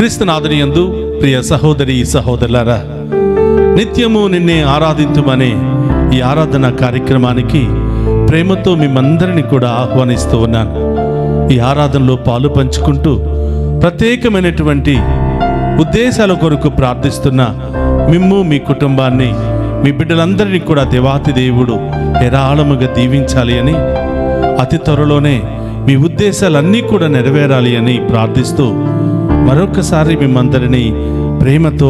క్రీస్తునాథుని యందు ప్రియ సహోదరి సహోదరులారా, నిత్యము నిన్నే ఆరాధించుమనే ఈ ఆరాధన కార్యక్రమానికి ప్రేమతో మిమ్మందరినీ కూడా ఆహ్వానిస్తూ ఉన్నాను. ఈ ఆరాధనలో పాలు పంచుకుంటూ ప్రత్యేకమైనటువంటి ఉద్దేశాల కొరకు ప్రార్థిస్తున్న మిమ్ము, మీ కుటుంబాన్ని, మీ బిడ్డలందరినీ కూడా దేవాతి దేవుడు హేరాళముగా దీవించాలి అని, అతి త్వరలోనే మీ ఉద్దేశాలన్నీ కూడా నెరవేరాలి అని ప్రార్థిస్తూ మరొకసారి మిమ్మందరినీ ప్రేమతో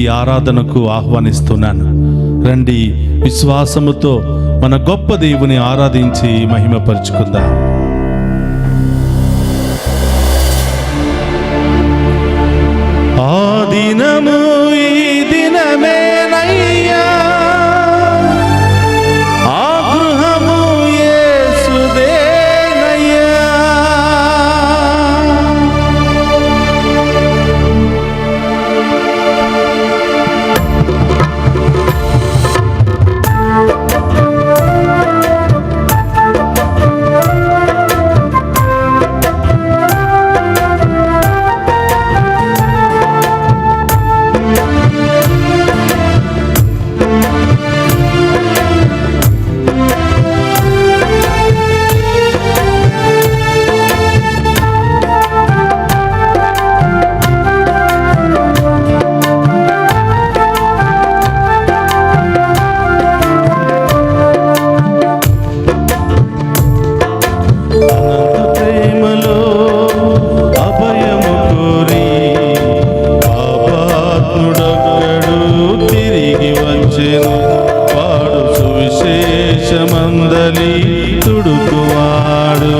ఈ ఆరాధనకు ఆహ్వానిస్తున్నాను. రండి, విశ్వాసముతో మన గొప్ప దేవుని ఆరాధించి మహిమపరుచుకుందాం. ఆ దినము ఈ దినమేనయ్యా, ఆ గృహము యేసుదేనయ్యా. సువిశేషమందని తుడుకువాడు.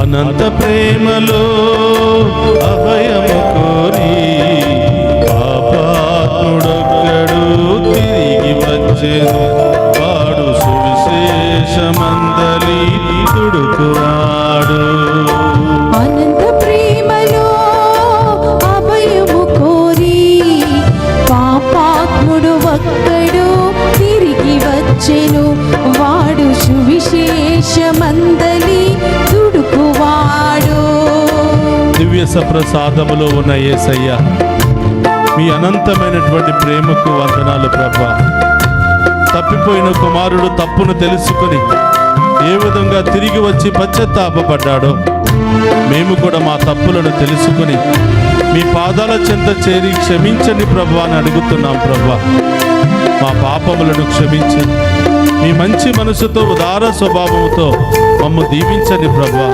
అనంత ప్రేమలో అభయము కోరి పాపాత్ముడొక్కడు తిరిగి వచ్చెను, వాడు సువిశేషమందలి తుడుకువాడు. అనంత ప్రేమలో అభయము కోరి పాపాత్ముడు ఒక్కడు తిరిగి వచ్చెను, వాడు సువిశేషమందలి తుడుకువాడు. దివ్య సప్రసాదములో ఉన్న యేసయ్య, మీ అనంతమైనటువంటి ప్రేమకు వందనాలు ప్రభువా. తప్పిపోయిన కుమారుడు తప్పును తెలుసుకొని ఏ విధంగా తిరిగి వచ్చి పశ్చాత్తాపపడ్డాడో, మేము కూడా మా తప్పులను తెలుసుకొని మీ పాదాల చెంత చేరి క్షమించండి ప్రభువా అని అడుగుతున్నాం ప్రభువా. మా పాపములను క్షమించి మీ మంచి మనసుతో, ఉదార స్వభావంతో మమ్ము దీవించండి ప్రభువా.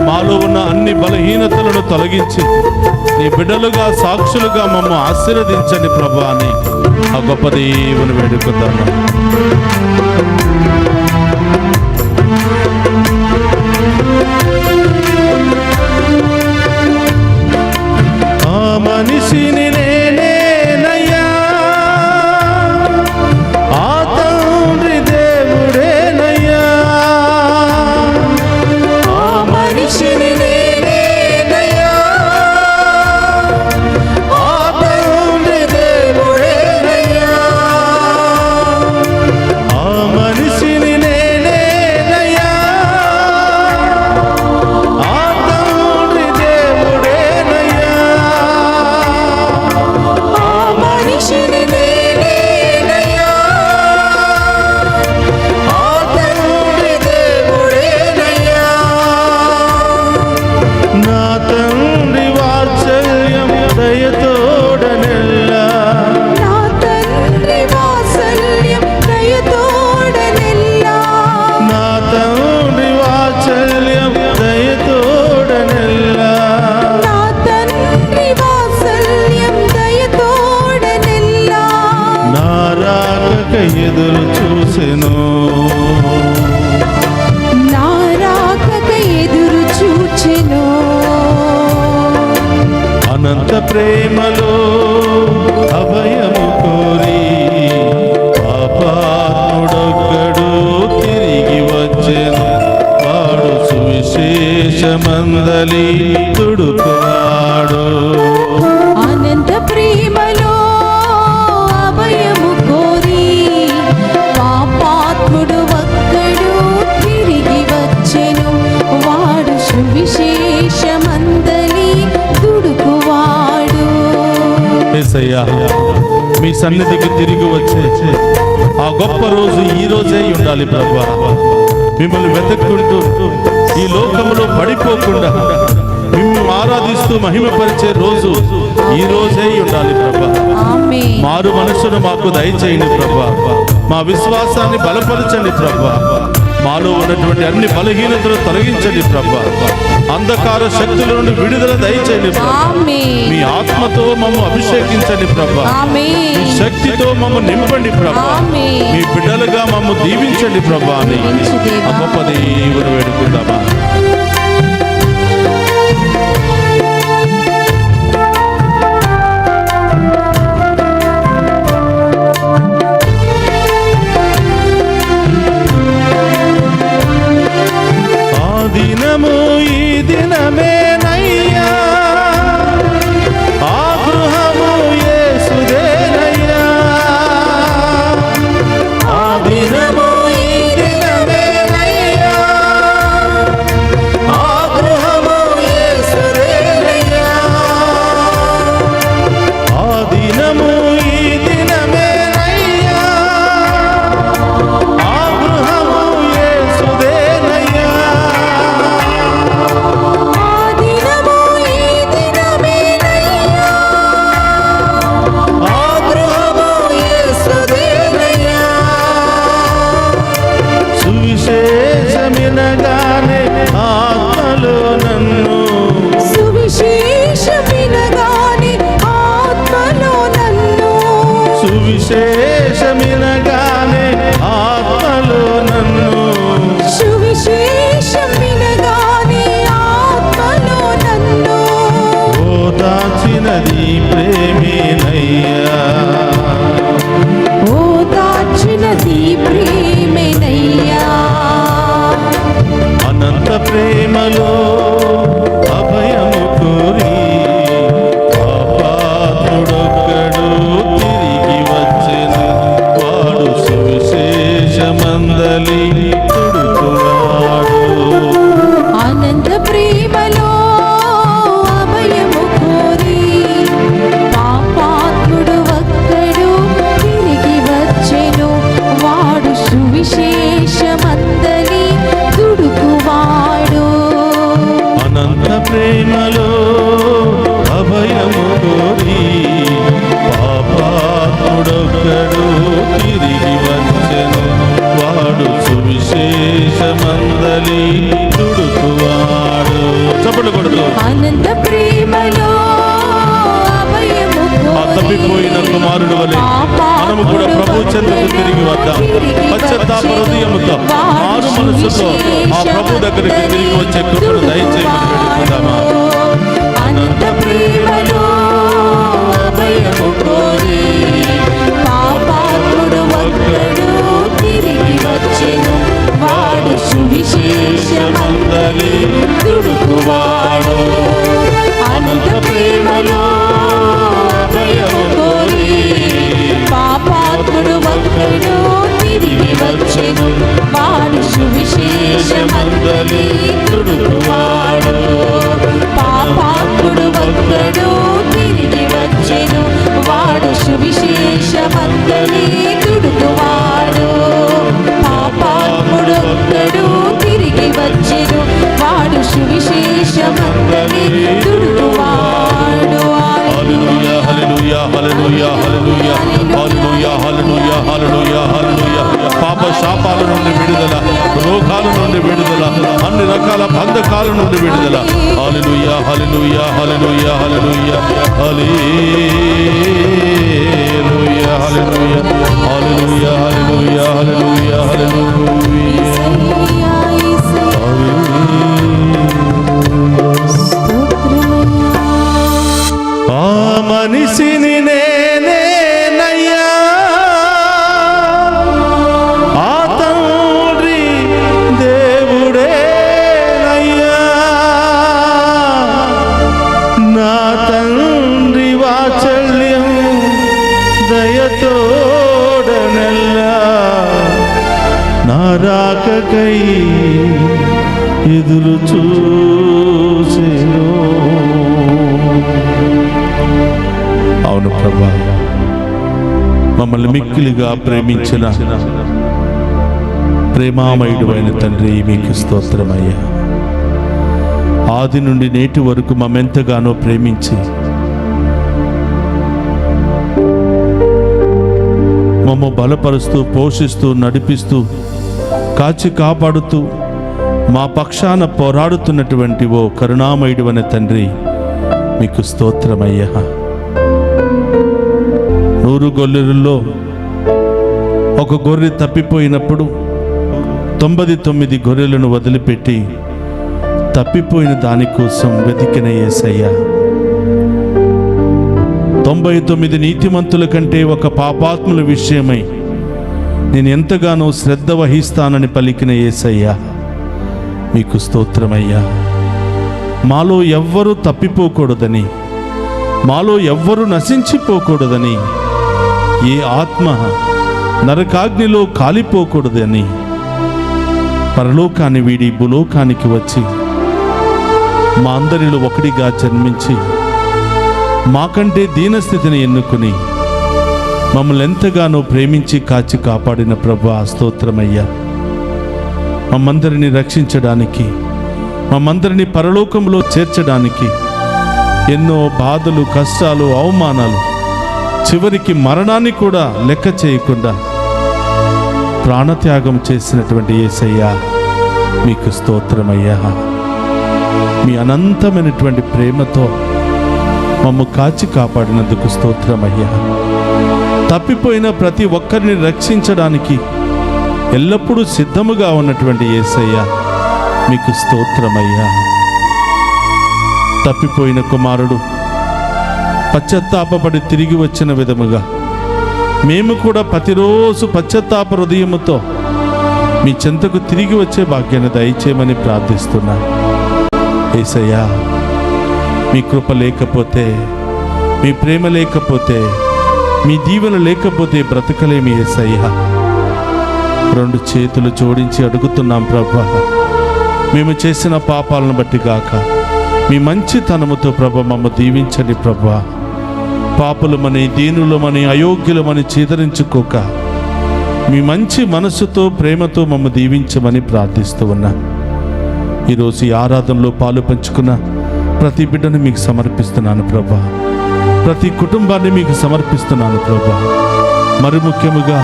మాలో ఉన్న అన్ని బలహీనతలను తొలగించి నీ బిడ్డలుగా, సాక్షులుగా మమ్ము ఆశీర్వదించండి ప్రభువా అని ఆ గొప్ప దేవుని వేడుకుందాము. ఆ మనిషిని నేనేనయ్యా, ఆ తండ్రి దేవుడేనయ్యా. ఆ మనిషిని నేనేనయ్యా, ఆ తండ్రి దేవుడేనయ్యా. ఆ మనిషిని నేనేనయ్యా, ఆ తండ్రి దేవుడేనయ్యా. ఆ మనిషిని నేనేనయ్యా, ఆ తండ్రి దేవుడేనయ్యా. నా తండ్రి వాత్సల్యం దయతోడనెల్లా, నా తండ్రి వాత్సల్యం దయతోడనెల్లా. నా తండ్రి వాత్సల్యం దయతోడనెల్లా. నా తండ్రి వాత్సల్యం దయతోడనెల్లా. నా రాకక ఎదురు చూసెను, నా రాకక ఎదురు చూచెను. అనంత ప్రేమలో అభయము కోరి పాపాత్ముడొక్కడు తిరిగి వచ్చెను, వాడు సువిశేషమందలి తుడుకువాడు. అనంత ప్రేమలో అభయము కోరి పాపాత్ముడు ఒక్కడు తిరిగి వచ్చెను. వాడు సువిశేషమందలి దుడుకువాడు. యేసయ్యా, మీ సన్నిధికి తిరిగి వచ్చే ఆ గొప్ప రోజు ఈ రోజే ఉండాలి ప్రభువా. మిమ్మల్ని వెతుక్కుంటూ ఈ లోకంలో పడిపోకుండా మిమ్మల్ని ఆరాధిస్తూ మహిమపరిచే రోజు ఈ రోజే ఉండాలి ప్రభువా. ఆమేన్. మారు మనసును మాకు దయచేయండి ప్రభువా. మా విశ్వాసాన్ని బలపరచండి ప్రభువా. మాలో ఉన్నటువంటి అన్ని బలహీనతలు తొలగించండి ప్రభువా. అంధకార శక్తుల నుండి విడుదల దయచేయండి ప్రభువా. ఆమేన్. మీ ఆత్మతో మమ్ము అభిషేకించండి ప్రభువా. ఆమేన్. మీ శక్తితో మమ్ము నింపండి ప్రభువా. ఆమేన్. మీ బిడ్డలుగా మమ్ము దీవించండి ప్రభువా అని దీవించు దేవా. ఆ గొప్ప దేవుని వేడుకుందామా. ఆ దినము ఈ దినమేనయ్యా, ఆ గృహము యేసుదేనయ్యా. ఆ దినము ఈ దినమేనయ్యా, ఆ గృహము యేసుదేనయ్యా. ఆ దినము ఈ దినమేనయ్యా, ఆ గృహము యేసుదేనయ్యా. ఆ దినము ఈ దినమేనయ్యా, ఆ గృహము యేసుదేనయ్యా. సువిశేషమినగానే ఆత్మలో నన్ను, సువిశేషమినగానే ఆత్మలో నన్ను, సువిశేషమినగానే ఆత్మలో నన్ను, సువిశేషమినగానే ఆత్మలో నన్ను ఓదార్చినది ప్రేమేనయ్యా. ఓదార్చినది ప్రేమేనయ్యా. అనంత ప్రేమలో అభయము కోరి పాపాత్ముడొక్కడు తిరిగి వచ్చెను. వాడు సువిశేషమందలి తుడుకువాడు. అనంత ప్రేమలో అభయము కోరి పాపాత్ముడు ఒక్కడు తిరిగి వచ్చెను. వాడు సువిశేషమందలి దుడుకువాడు. అనంత ప్రేమలో అభయము కోరి పాపాత్ముడొక్కడు తిరిగి వచ్చెను. వాడు సువిశేషమందలి తుడుకువాడు. చప్పట్లు కొడుతూ అనంత ప్రేమలో అభయము ఆ తప్పిపోయిన కుమారుడు వలె మనము కూడా ప్రభు చెంతకు తిరిగి వద్దాం. పశ్చాత్తాప హృదయముతో మారు మనసుతో ఆ ప్రభు దగ్గరికి తిరిగి వచ్చే కృపను దయచేయమని వేడుకుందామా. అనంత ప్రేమలో అభయము కోరి పాపాత్ముడు ఒక్కడు తిరిగి వచ్చెను. వాడు సువిశేషమందలి దుడుకువాడు. అనంత ప్రేమలో అభయము కోరి పాపాత్ముడు ఒక్కడు తిరిగి వచ్చెను. వాడు సువిశేషమందలి దుడుకువాడు. పాపాత్ముడు ఒక్కడు తిరిగి వచ్చెను. వాడు సువిశేషమందలి దుడుకువాడు. పాపాత్ముడు ఒక్కడు తిరిగి వచ్చెను. వాడు సువిశేషమందలి దుడుకువాడు. హల్లెలూయా హల్లెలూయా హల్లెలూయా హల్లెలూయా హల్లెలూయా హల్లెలూయా హల్లెలూయా హల్లెలూయా. పాప శాపాల నుండి విడుదల, రోగాల నుండి విడుదల, అన్ని రకాల బంధకాల నుండి విడుదల. హల్లెలూయా హల్లెలూయా హల్లెలూయా హల్లెలూయా హల్లెలూయా హల్లెలూయా హల్లెలూయా హల్లెలూయా హల్లెలూయా హల్లెలూయా. యేసయ్యా, స్తోత్రమయ్యా. ఆ మనిషిని నేనేనయ్యా, ఆ తండ్రి దేవుడేనయ్యా. నా రాకకై ఎదురు చూసెను. అవును ప్రభా, మమ్మల్ని మిక్కిలిగా ప్రేమించిన ప్రేమామయుడు అయిన తండ్రి, మీకు స్తోత్రమయ్యా. ఆది నుండి నేటి వరకు మమ్మెంతగానో ప్రేమించి మమ్మ బలపరుస్తూ, పోషిస్తూ, నడిపిస్తూ, కాచి కాపాడుతూ, మా పక్షాన పోరాడుతున్నటువంటి ఓ కరుణామయుడు అనే తండ్రి, మీకు స్తోత్రమయ్యా. 100 గొర్రెలలో ఒక గొర్రె తప్పిపోయినప్పుడు 99 గొర్రెలను వదిలిపెట్టి తప్పిపోయిన దానికోసం వెతికిన యేసయ్యా, 99 నీతిమంతుల కంటే ఒక పాపాత్ముల విషయమై నేను ఎంతగానో శ్రద్ధ వహిస్తానని పలికిన యేసయ్యా, మీకు స్తోత్రమయ్యా. మాలో ఎవ్వరూ తప్పిపోకూడదని, మాలో ఎవ్వరూ నశించిపోకూడదని, ఏ ఆత్మ నరకాగ్నిలో కాలిపోకూడదని పరలోకాన్ని వీడి భూలోకానికి వచ్చి మా అందరిలో ఒకటిగా జన్మించి మాకంటే దీనస్థితిని ఎన్నుకుని మమ్మల్ని ఎంతగానో ప్రేమించి కాచి కాపాడిన ప్రభువా, స్తోత్రమయ్యా. మమ్మందరిని రక్షించడానికి, మమ్మందరిని పరలోకంలో చేర్చడానికి ఎన్నో బాధలు, కష్టాలు, అవమానాలు, చివరికి మరణాన్ని కూడా లెక్క చేయకుండా ప్రాణత్యాగం చేసినటువంటి యేసయ్యా, మీకు స్తోత్రమయ్యా. మీ అనంతమైనటువంటి ప్రేమతో మమ్ము కాచి కాపాడినందుకు స్తోత్రమయ్యా. తప్పిపోయిన ప్రతి ఒక్కరిని రక్షించడానికి ఎల్లప్పుడూ సిద్ధముగా ఉన్నటువంటి యేసయ్యా, మీకు స్తోత్రమయ్యా. తప్పిపోయిన కుమారుడు పశ్చాత్తాపపడి తిరిగి వచ్చిన విధముగా మేము కూడా ప్రతిరోజు పశ్చాత్తాప హృదయముతో మీ చెంతకు తిరిగి వచ్చే భాగ్యాన్ని దయచేయమని ప్రార్థిస్తున్నా. యేసయ్యా, మీ కృప లేకపోతే, మీ ప్రేమ లేకపోతే, మీ దీవెన లేకపోతే బ్రతకలేమి యేసయ్యా. 2 చేతులు జోడించి అడుగుతున్నాం ప్రభా, మేము చేసిన పాపాలను బట్టి గాక మీ మంచితనముతో ప్రభా మమ్మ దీవించండి ప్రభా. పాపులమని, దీనులమని, అయోగ్యులమని చీదరించుకోక మీ మంచి మనసుతో, ప్రేమతో మమ్మ దీవించమని ప్రార్థిస్తూ ఉన్నా. ఈరోజు ఈ ఆరాధనలో పాలు పంచుకున్న ప్రతి బిడ్డను మీకు సమర్పిస్తున్నాను ప్రభా. ప్రతి కుటుంబాన్ని మీకు సమర్పిస్తున్నాను ప్రభా. మరి ముఖ్యముగా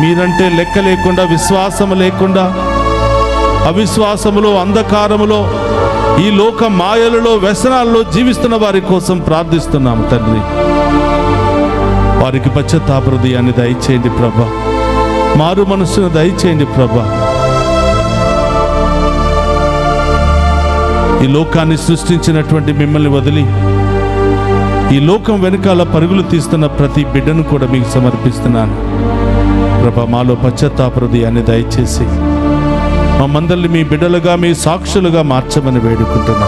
మీరంటే లెక్క లేకుండా, విశ్వాసము లేకుండా, అవిశ్వాసములో, అంధకారములో, ఈ లోక మాయలలో, వ్యసనాల్లో జీవిస్తున్న వారి కోసం ప్రార్థిస్తున్నాము తండ్రి. వారికి పశ్చాత్తాప హృదయాన్ని దయచేయండి ప్రభా. మారు మనస్సును దయచేయండి ప్రభా. ఈ లోకాన్ని సృష్టించినటువంటి మిమ్మల్ని వదిలి ఈ లోకం వెనకాల పరుగులు తీస్తున్న ప్రతి బిడ్డను కూడా మీకు సమర్పిస్తున్నాను ప్రభా. మాలో పశ్చాత్తాప హృదయాన్ని దయచేసి మమ్మందరిని మీ బిడ్డలుగా, మీ సాక్షులుగా మార్చమని వేడుకుంటున్నా.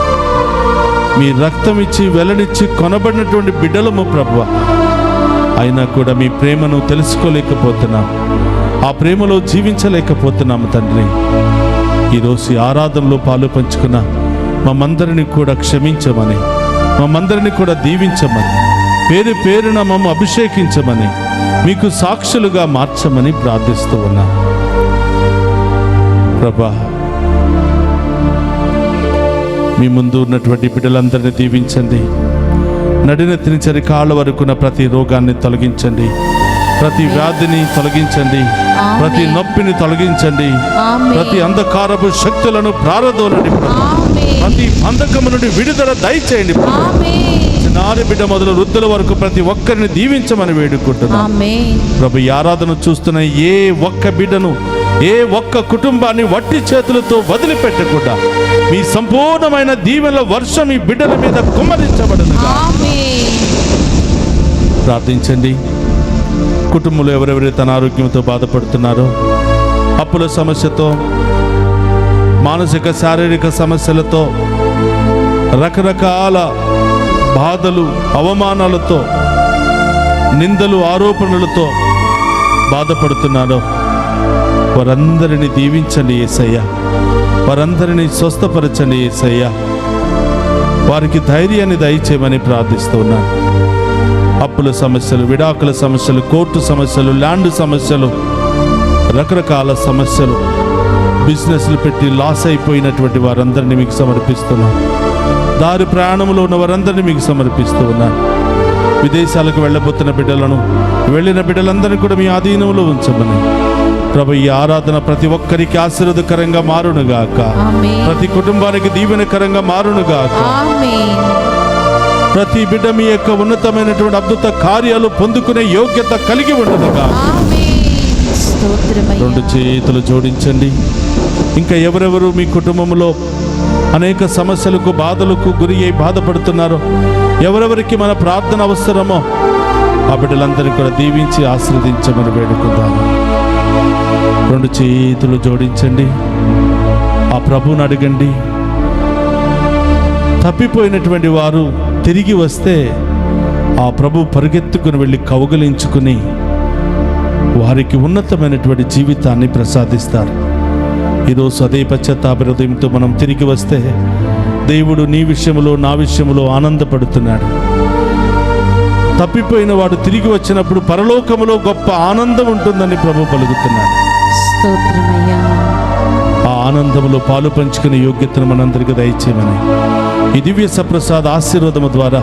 మీ రక్తం ఇచ్చి, వెల్లనిచ్చి కొనబడినటువంటి బిడ్డలము ప్రభువా. అయినా కూడా మీ ప్రేమను తెలుసుకోలేకపోతున్నాం, ఆ ప్రేమలో జీవించలేకపోతున్నాము తండ్రి. ఈరోజు ఈ ఆరాధనలో పాలు పంచుకున్న మమ్మందరిని కూడా క్షమించమని, మమ్మందరిని కూడా దీవించమని, పేరు పేరున మమ్మ అభిషేకించమని, మీకు సాక్షులుగా మార్చమని ప్రార్థిస్తూ ఉన్నా ప్రభా. మీ ముందు ఉన్నటువంటి బిడ్డలందరినీ దీవించండి. నడినెత్తిన చరికాళ్ళ వరకున్న ప్రతి రోగాన్ని తొలగించండి, ప్రతి వ్యాధిని తొలగించండి, ప్రతి నొప్పిని తొలగించండి, ప్రతి అంధకారపు శక్తులను ప్రారదోలండి, ప్రతి బంధకము నుండి విడుదల దయచేయండి. చిన్నారి బిడ్డ మొదలు వృద్ధుల వరకు ప్రతి ఒక్కరిని దీవించమని వేడుకుంటున్నాం ప్రభు. ఈ ఆరాధన చూస్తున్న ఏ ఒక్క బిడ్డను, ఏ ఒక్క కుటుంబాన్ని వట్టి చేతులతో వదిలిపెట్టకుండా మీ సంపూర్ణమైన దీవెనల వర్షం ఈ బిడ్డల మీద కుమ్మరించబడునుగా ప్రార్థించండి. కుటుంబంలో ఎవరెవరైతే అనారోగ్యంతో బాధపడుతున్నారో, అప్పుల సమస్యతో, మానసిక శారీరక సమస్యలతో, రకరకాల బాధలు, అవమానాలతో, నిందలు, ఆరోపణలతో బాధపడుతున్నారో వారందరినీ దీవించండి యేసయ్య, వారందరినీ స్వస్థపరచండి యేసయ్య, వారికి ధైర్యాన్ని దయచేయమని ప్రార్థిస్తూ ఉన్నాను. అప్పుల సమస్యలు, విడాకుల సమస్యలు, కోర్టు సమస్యలు, ల్యాండ్ సమస్యలు, రకరకాల సమస్యలు, బిజినెస్లు పెట్టి లాస్ అయిపోయినటువంటి వారందరినీ మీకు సమర్పిస్తున్నాను. దారి ప్రయాణంలో ఉన్న వారందరినీ మీకు సమర్పిస్తూ ఉన్నాను. విదేశాలకు వెళ్ళబోతున్న బిడ్డలను, వెళ్ళిన బిడ్డలందరినీ కూడా మీ ఆధీనంలో ఉంచమని ప్రభు, ఈ ఆరాధన ప్రతి ఒక్కరికి ఆశీర్వాదకరంగా మారునుగాక, ప్రతి కుటుంబానికి దీవెనకరంగా మారునుగాక. ప్రతి బిడ్డ మీ యొక్క ఉన్నతమైనటువంటి అద్భుత కార్యాలు పొందుకునే యోగ్యత కలిగి ఉండదుగా. రెండు చేతులు జోడించండి. ఇంకా ఎవరెవరు మీ కుటుంబంలో అనేక సమస్యలకు, బాధలకు గురి అయి బాధపడుతున్నారో, ఎవరెవరికి మన ప్రార్థన అవసరమో ఆ బిడ్డలందరినీ కూడా దీవించి ఆశీర్వదించమని వేడుకుందాము. రెండు చేతులు జోడించండి. ఆ ప్రభువుని అడగండి. తప్పిపోయినటువంటి వారు తిరిగి వస్తే ఆ ప్రభు పరిగెత్తుకుని వెళ్ళి కౌగలించుకుని వారికి ఉన్నతమైనటువంటి జీవితాన్ని ప్రసాదిస్తారు. ఈరోజు అదే పశ్చాత్తాప హృదయంతో మనం తిరిగి వస్తే దేవుడు నీ విషయంలో, నా విషయంలో ఆనందపడుతున్నాడు. తప్పిపోయిన వాడు తిరిగి వచ్చినప్పుడు పరలోకములో గొప్ప ఆనందం ఉంటుందని ప్రభు పలుకుతున్నాడు. ఆ ఆనందములో పాలు పంచుకునే యోగ్యతను మనందరికీ దయచేయమని ఈ దివ్య సప్రసాద ఆశీర్వాదము ద్వారా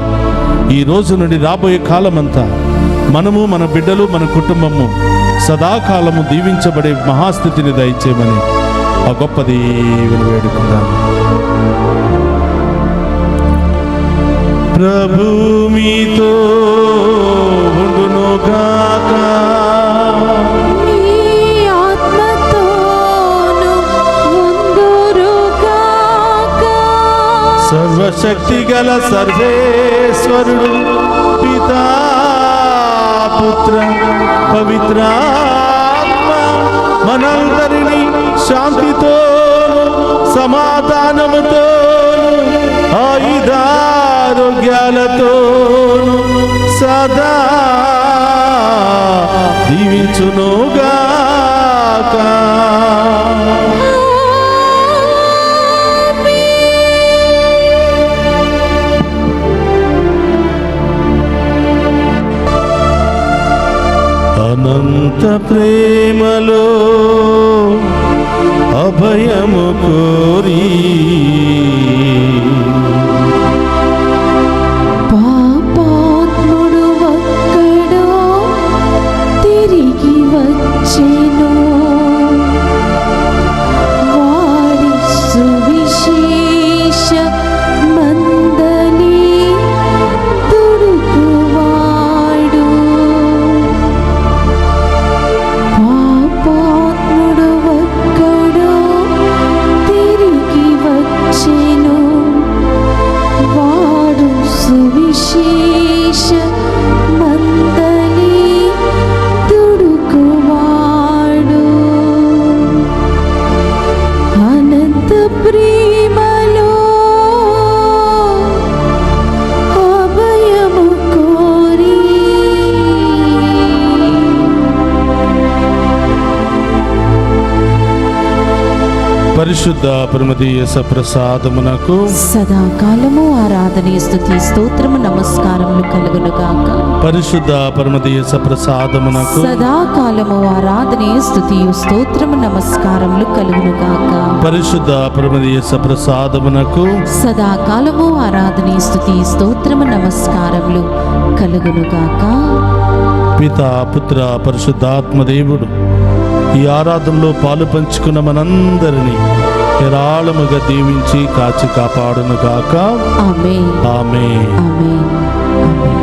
ఈ రోజు నుండి రాబోయే కాలమంతా మనము, మన బిడ్డలు, మన కుటుంబము సదాకాలము దీవించబడే మహాస్థితిని దయచేయమని ఆ గొప్ప దేవుని వేడుకుందాం. ప్రభు మీతో ఉండునుగాక, సర్వశక్తి గల సర్వేశ్వరుడు పితా, పుత్ర, పవిత్రాత్మ మనందరినీ శాంతితో, సమాధానముతో, ఆయుధారోగ్యాలతో సదా దీవించునుగాక. అనంత ప్రేమలో అభయము కోరి పాపాత్ముడు ఒక్కడో తిరిగి వచ్చెను, వాడి సువిశేష మందలి దుడుకువాడు. పాపాత్ముడు ఒక్కడో తిరిగి వచ్చెను, వాడు సువిశేష మందలి దుడుకువాడు. అనంత ప్రేమలో అభయము కోరి పరిశుద్ధ పరమదీయ సప్రసాదమునకు సదాకాలము ఆరాధన, స్తుతి, స్తోత్రము, నమస్కారములు కలుగునుగాక. పరిశుద్ధ పరమదీయ సప్రసాదమునకు సదాకాలము ఆరాధన, స్తుతి, స్తోత్రము, నమస్కారములు కలుగునుగాక. పరిశుద్ధ పరమదీయ సప్రసాదమునకు సదాకాలము ఆరాధన, స్తుతి, స్తోత్రము, నమస్కారములు కలుగునుగాక. పితా, పుత్ర, పరిశుద్ధాత్మ దేవుడు ఈ ఆరాధనలో పాలు పంచుకున్న మనందరినీ ఏరాళముగా దీవించి కాచి కాపాడునుగాక. ఆమేన్. ఆమేన్. ఆమేన్. ఆమేన్.